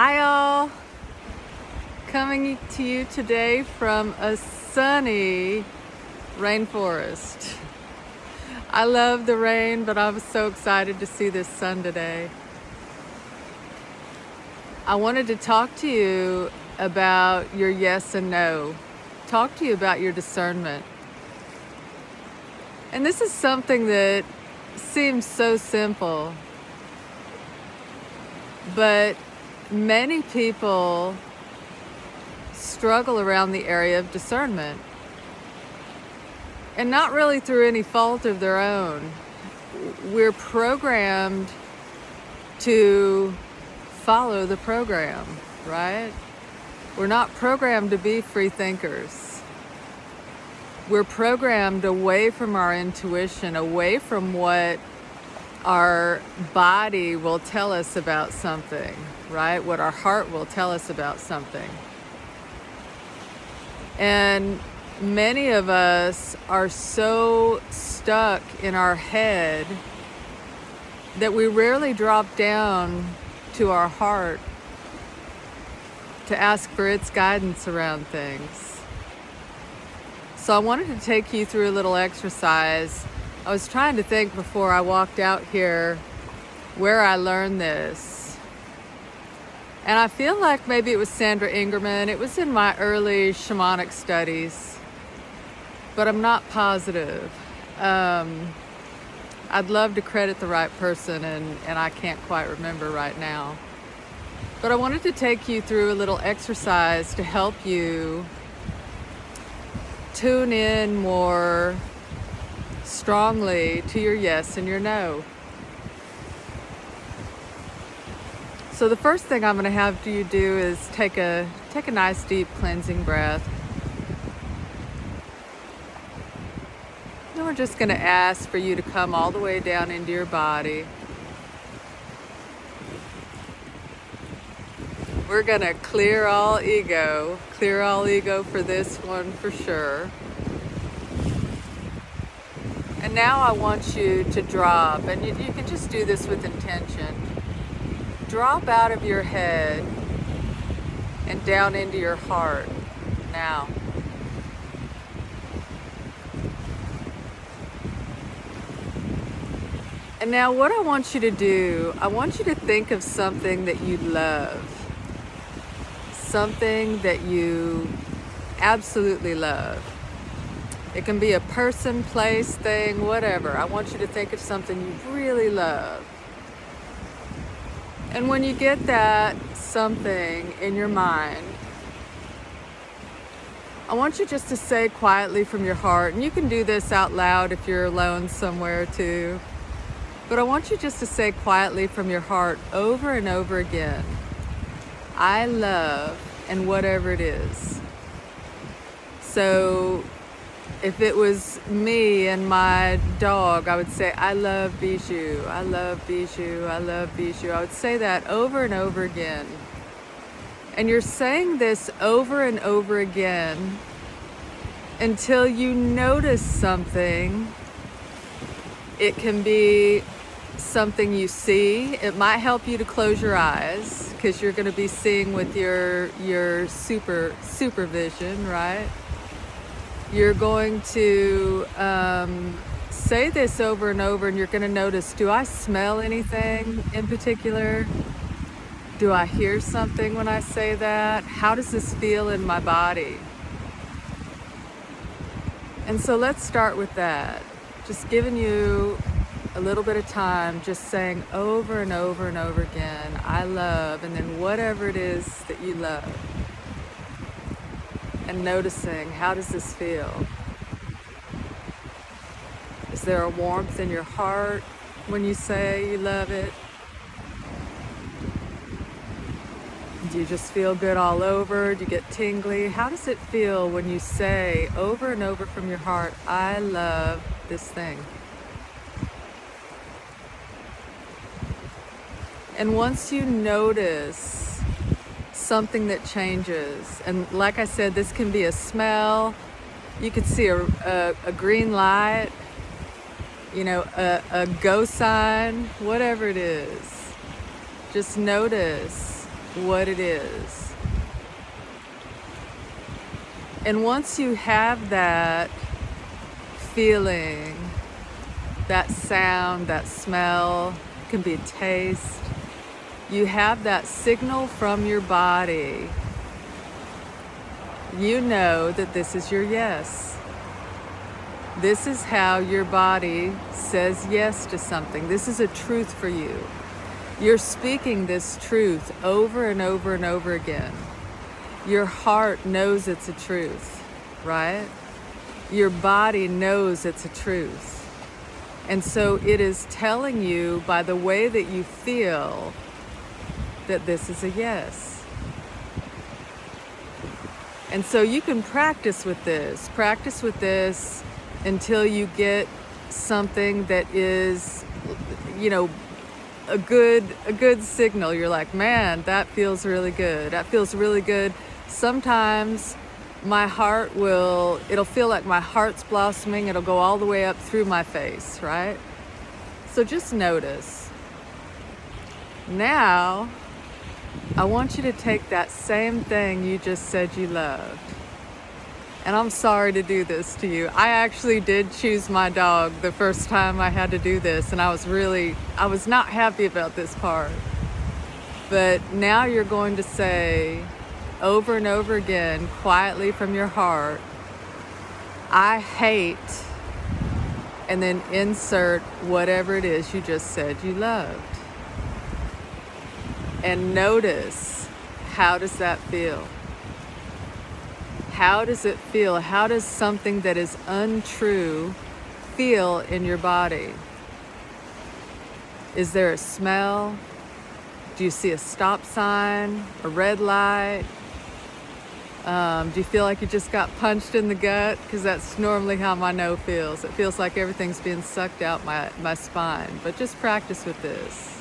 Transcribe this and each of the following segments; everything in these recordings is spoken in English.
Hi all, coming to you today from a sunny rainforest. I love the rain, but I was so excited to see this sun today. I wanted to talk to you about your yes and no. Talk to you about your discernment. And this is something that seems so simple, but many people struggle around the area of discernment, and not really through any fault of their own. We're programmed to follow the program, right? We're not programmed to be free thinkers. We're programmed away from our intuition, away from what our body will tell us about something, right? What our heart will tell us about something. And many of us are so stuck in our head that we rarely drop down to our heart to ask for its guidance around things. So I wanted to take you through a little exercise. I was trying to think before I walked out here where I learned this. And I feel like maybe it was Sandra Ingerman. It was in my early shamanic studies, but I'm not positive. I'd love to credit the right person, and I can't quite remember right now. But I wanted to take you through a little exercise to help you tune in more strongly to your yes and your no. So the first thing I'm going to have you do is take a nice deep cleansing breath. Then we're just going to ask for you to come all the way down into your body. We're going to clear all ego for this one for sure. And now I want you to drop, and you can just do this with intention. Drop out of your head and down into your heart now. And now what I want you to do, I want you to think of something that you love. Something that you absolutely love. It can be a person, place, thing, whatever. I want you to think of something you really love. And when you get that something in your mind, I want you just to say quietly from your heart, and you can do this out loud if you're alone somewhere too, but I want you just to say quietly from your heart over and over again, I love, and whatever it is. So if it was me and my dog, I would say, I love Bijou, I love Bijou, I love Bijou. I would say that over and over again. And you're saying this over and over again until you notice something. It can be something you see. It might help you to close your eyes because you're going to be seeing with your supervision, right? You're going to say this over and over, and you're going to notice, do I smell anything in particular? Do I hear something when I say that? How does this feel in my body? And so let's start with that. Just giving you a little bit of time, just saying over and over and over again, I love, and then whatever it is that you love. And noticing, how does this feel? Is there a warmth in your heart when you say you love it? Do you just feel good all over? Do you get tingly? How does it feel when you say over and over from your heart, I love this thing? And once you notice something that changes, and like I said, this can be a smell, you could see a green light, a go sign, whatever it is. Just notice what it is. And once you have that feeling, that sound, that smell, can be a taste, you have that signal from your body, you know that this is your yes. This is how your body says yes to something. This is a truth for you. You're speaking this truth over and over and over again. Your heart knows it's a truth, right? Your body knows it's a truth. And so it is telling you by the way that you feel that this is a yes. And so you can practice with this until you get something that is, a good signal. You're like, man, that feels really good. That feels really good. Sometimes my heart it'll feel like my heart's blossoming. It'll go all the way up through my face, right? So just notice. Now, I want you to take that same thing you just said you loved. And I'm sorry to do this to you. I actually did choose my dog the first time I had to do this, and I was not happy about this part. But now you're going to say over and over again, quietly from your heart, I hate, and then insert whatever it is you just said you loved. And notice, how does that feel? How does it feel? How does something that is untrue feel in your body? Is there a smell? Do you see a stop sign, a red light? Do you feel like you just got punched in the gut? Because that's normally how my no feels. It feels like everything's being sucked out my spine. But just practice with this.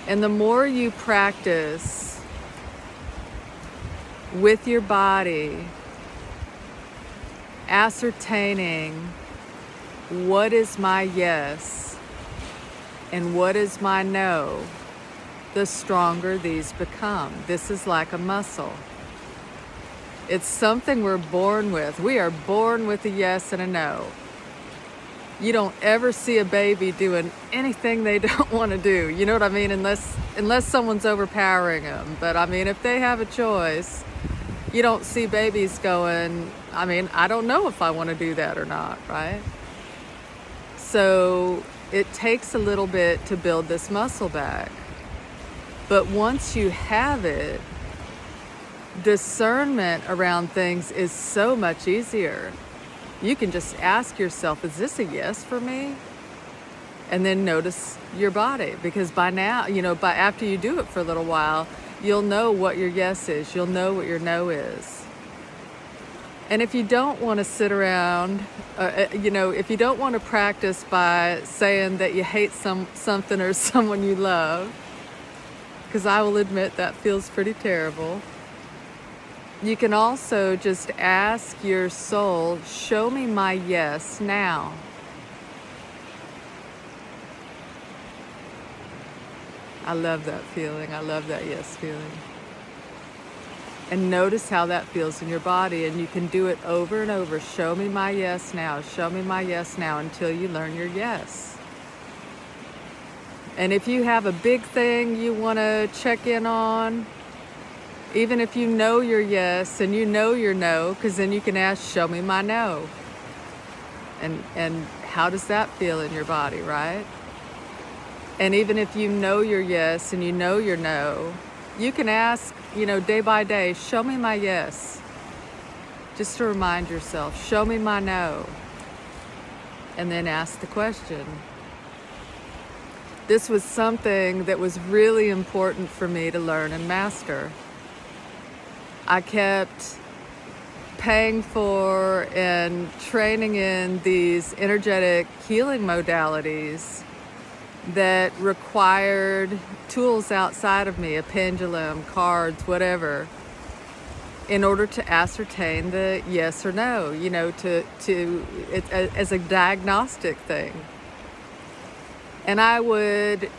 And the more you practice with your body, ascertaining what is my yes and what is my no, the stronger these become. This is like a muscle. It's something we're born with. We are born with a yes and a no. You don't ever see a baby doing anything they don't want to do. You know what I mean? Unless someone's overpowering them. But I mean, if they have a choice, you don't see babies going, I don't know if I want to do that or not, right? So it takes a little bit to build this muscle back. But once you have it, discernment around things is so much easier. You can just ask yourself, is this a yes for me? And then notice your body, because by now, after you do it for a little while, you'll know what your yes is. You'll know what your no is. And if you don't want to sit around, if you don't want to practice by saying that you hate something or someone you love, because I will admit that feels pretty terrible, you can also just ask your soul, show me my yes now. I love that feeling. I love that yes feeling. And notice how that feels in your body. And you can do it over and over. Show me my yes now. Show me my yes now, until you learn your yes. And if you have a big thing you want to check in on, even if you know your yes and you know your no, because then you can ask, show me my no. And how does that feel in your body, right? And even if you know your yes and you know your no, you can ask, day by day, show me my yes. Just to remind yourself, show me my no. And then ask the question. This was something that was really important for me to learn and master. I kept paying for and training in these energetic healing modalities that required tools outside of me, a pendulum, cards, whatever, in order to ascertain the yes or no, as a diagnostic thing. And I would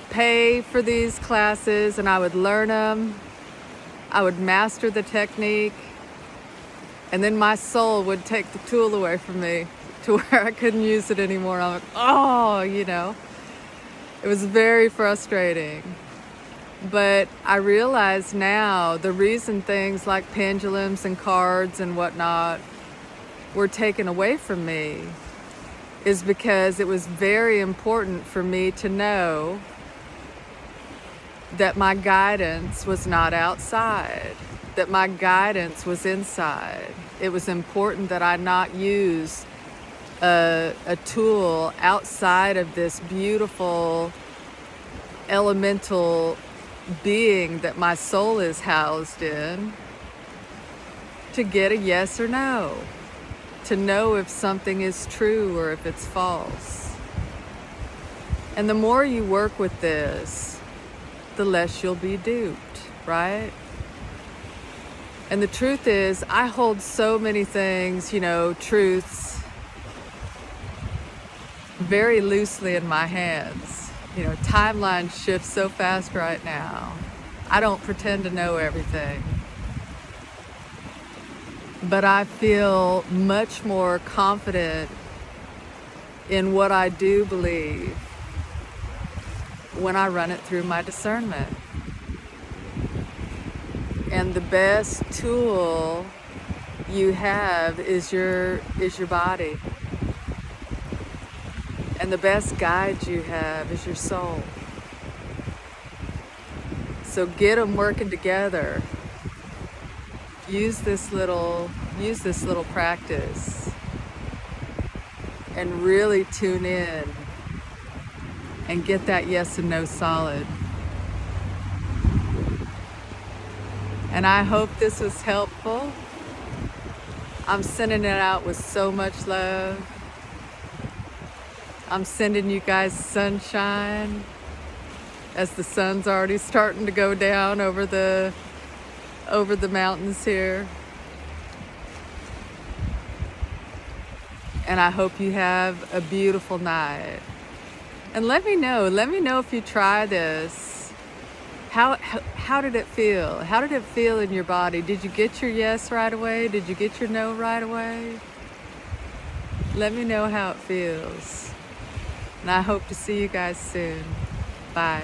pay for these classes and I would learn them. I would master the technique. And then my soul would take the tool away from me to where I couldn't use it anymore. I'm like, oh, it was very frustrating. But I realize now the reason things like pendulums and cards and whatnot were taken away from me is because it was very important for me to know that my guidance was not outside, that my guidance was inside. It was important that I not use a tool outside of this beautiful elemental being that my soul is housed in to get a yes or no, to know if something is true or if it's false. And the more you work with this, the less you'll be duped, right? And the truth is, I hold so many things, truths, very loosely in my hands. Timeline shifts so fast right now. I don't pretend to know everything. But I feel much more confident in what I do believe when I run it through my discernment. And the best tool you have is your body. And the best guide you have is your soul. So get them working together. Use this little practice and really tune in and get that yes and no solid. And I hope this was helpful. I'm sending it out with so much love. I'm sending you guys sunshine as the sun's already starting to go down over the mountains here. And I hope you have a beautiful night. And let me know if you try this. How did it feel? How did it feel in your body? Did you get your yes right away? Did you get your no right away? Let me know how it feels. And I hope to see you guys soon. Bye.